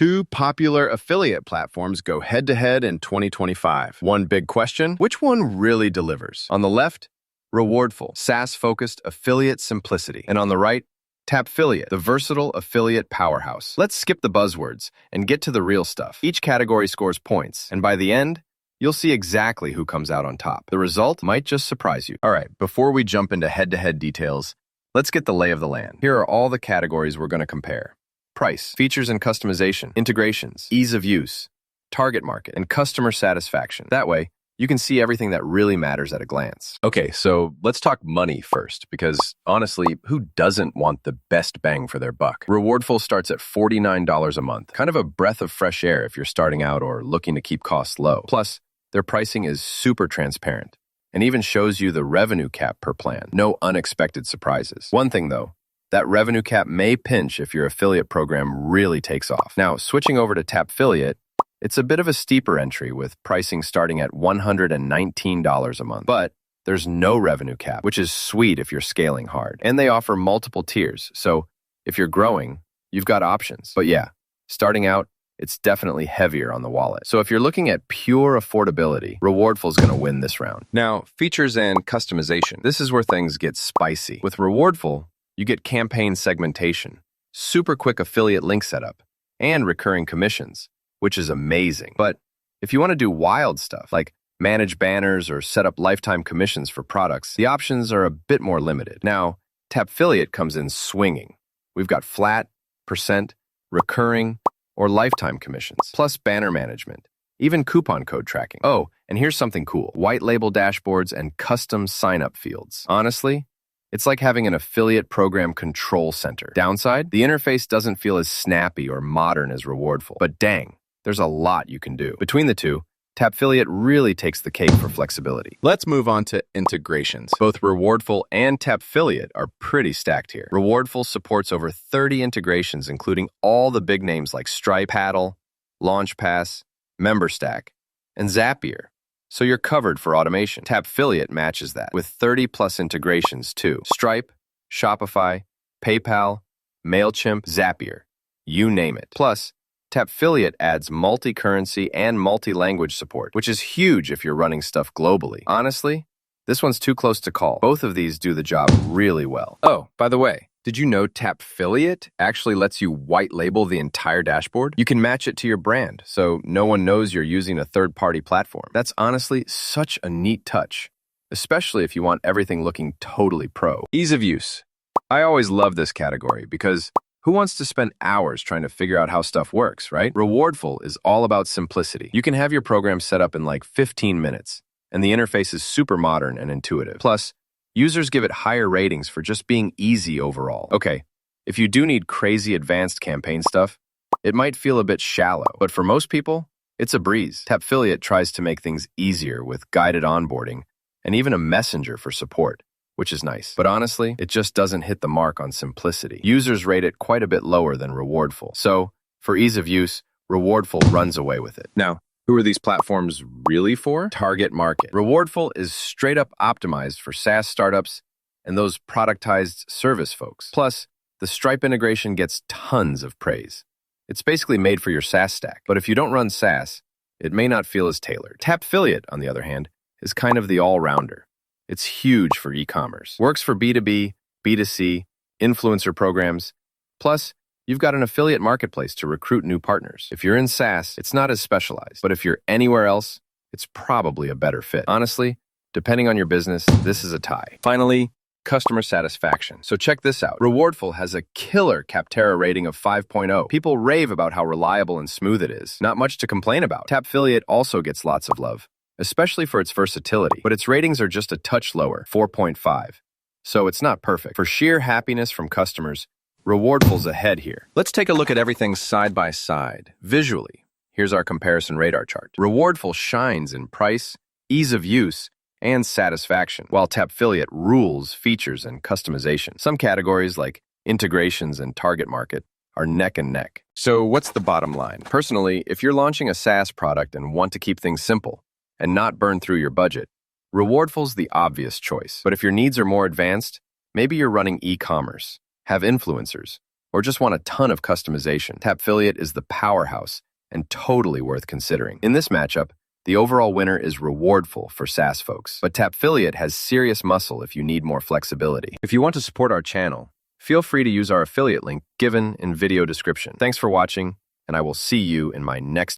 Two popular affiliate platforms go head-to-head in 2025. One big question, which one really delivers? On the left, Rewardful, SaaS-focused affiliate simplicity. And on the right, Tapfiliate, the versatile affiliate powerhouse. Let's skip the buzzwords and get to the real stuff. Each category scores points, and by the end, you'll see exactly who comes out on top. The result might just surprise you. All right, before we jump into head-to-head details, let's get the lay of the land. Here are all the categories we're going to compare. Price, features and customization, integrations, ease of use, target market, and customer satisfaction. That way, you can see everything that really matters at a glance. Okay, so let's talk money first, because honestly, who doesn't want the best bang for their buck? Rewardful starts at $49 a month, kind of a breath of fresh air if you're starting out or looking to keep costs low. Plus, their pricing is super transparent and even shows you the revenue cap per plan. No unexpected surprises. One thing though, that revenue cap may pinch if your affiliate program really takes off. Now, switching over to Tapfiliate, it's a bit of a steeper entry with pricing starting at $119 a month. But there's no revenue cap, which is sweet if you're scaling hard. And they offer multiple tiers, so if you're growing, you've got options. But yeah, starting out, it's definitely heavier on the wallet. So if you're looking at pure affordability, Rewardful is going to win this round. Now, features and customization. This is where things get spicy. With Rewardful, you get campaign segmentation, super quick affiliate link setup, and recurring commissions, which is amazing. But if you want to do wild stuff, like manage banners or set up lifetime commissions for products, the options are a bit more limited. Now, Tapfiliate comes in swinging. We've got flat, percent, recurring, or lifetime commissions, plus banner management, even coupon code tracking. Oh, and here's something cool, white label dashboards and custom sign-up fields. Honestly, it's like having an affiliate program control center. Downside, the interface doesn't feel as snappy or modern as Rewardful, but dang, there's a lot you can do. Between the two, Tapfiliate really takes the cake for flexibility. Let's move on to integrations. Both Rewardful and Tapfiliate are pretty stacked here. Rewardful supports over 30 integrations, including all the big names like Stripe, Paddle, LaunchPass, MemberStack, and Zapier. So you're covered for automation. Tapfiliate matches that with 30+ integrations too. Stripe, Shopify, PayPal, MailChimp, Zapier, you name it. Plus, Tapfiliate adds multi-currency and multi-language support, which is huge if you're running stuff globally. Honestly, this one's too close to call. Both of these do the job really well. Oh, by the way, did you know Tapfiliate actually lets you white label the entire dashboard? You can match it to your brand, so no one knows you're using a third-party platform. That's honestly such a neat touch, especially if you want everything looking totally pro. Ease of use. I always love this category because who wants to spend hours trying to figure out how stuff works, right? Rewardful is all about simplicity. You can have your program set up in like 15 minutes, and the interface is super modern and intuitive. Plus, users give it higher ratings for just being easy overall. Okay, if you do need crazy advanced campaign stuff, it might feel a bit shallow, but for most people, it's a breeze. Tapfiliate tries to make things easier with guided onboarding and even a messenger for support, which is nice. But honestly, it just doesn't hit the mark on simplicity. Users rate it quite a bit lower than Rewardful. So, for ease of use, Rewardful runs away with it. Now, who are these platforms really for? Target market. Rewardful is straight up optimized for SaaS startups and those productized service folks. Plus, the Stripe integration gets tons of praise. It's basically made for your SaaS stack. But if you don't run SaaS, it may not feel as tailored. Tapfiliate, on the other hand, is kind of the all-rounder. It's huge for e-commerce. Works for B2B, B2C, influencer programs. Plus, you've got an affiliate marketplace to recruit new partners. If you're in SaaS, it's not as specialized. But if you're anywhere else, it's probably a better fit. Honestly, depending on your business, this is a tie. Finally, customer satisfaction. So check this out. Rewardful has a killer Capterra rating of 5.0. People rave about how reliable and smooth it is. Not much to complain about. Tapfiliate also gets lots of love, especially for its versatility, but its ratings are just a touch lower, 4.5. So it's not perfect. For sheer happiness from customers, Rewardful's ahead here. Let's take a look at everything side by side. Visually, here's our comparison radar chart. Rewardful shines in price, ease of use, and satisfaction, while Tapfiliate rules features and customization. Some categories like integrations and target market are neck and neck. So what's the bottom line? Personally, if you're launching a SaaS product and want to keep things simple and not burn through your budget, Rewardful's the obvious choice. But if your needs are more advanced, maybe you're running e-commerce, have influencers, or just want a ton of customization, Tapfiliate is the powerhouse and totally worth considering. In this matchup, the overall winner is Rewardful for SaaS folks, but Tapfiliate has serious muscle if you need more flexibility. If you want to support our channel, feel free to use our affiliate link given in video description. Thanks for watching, and I will see you in my next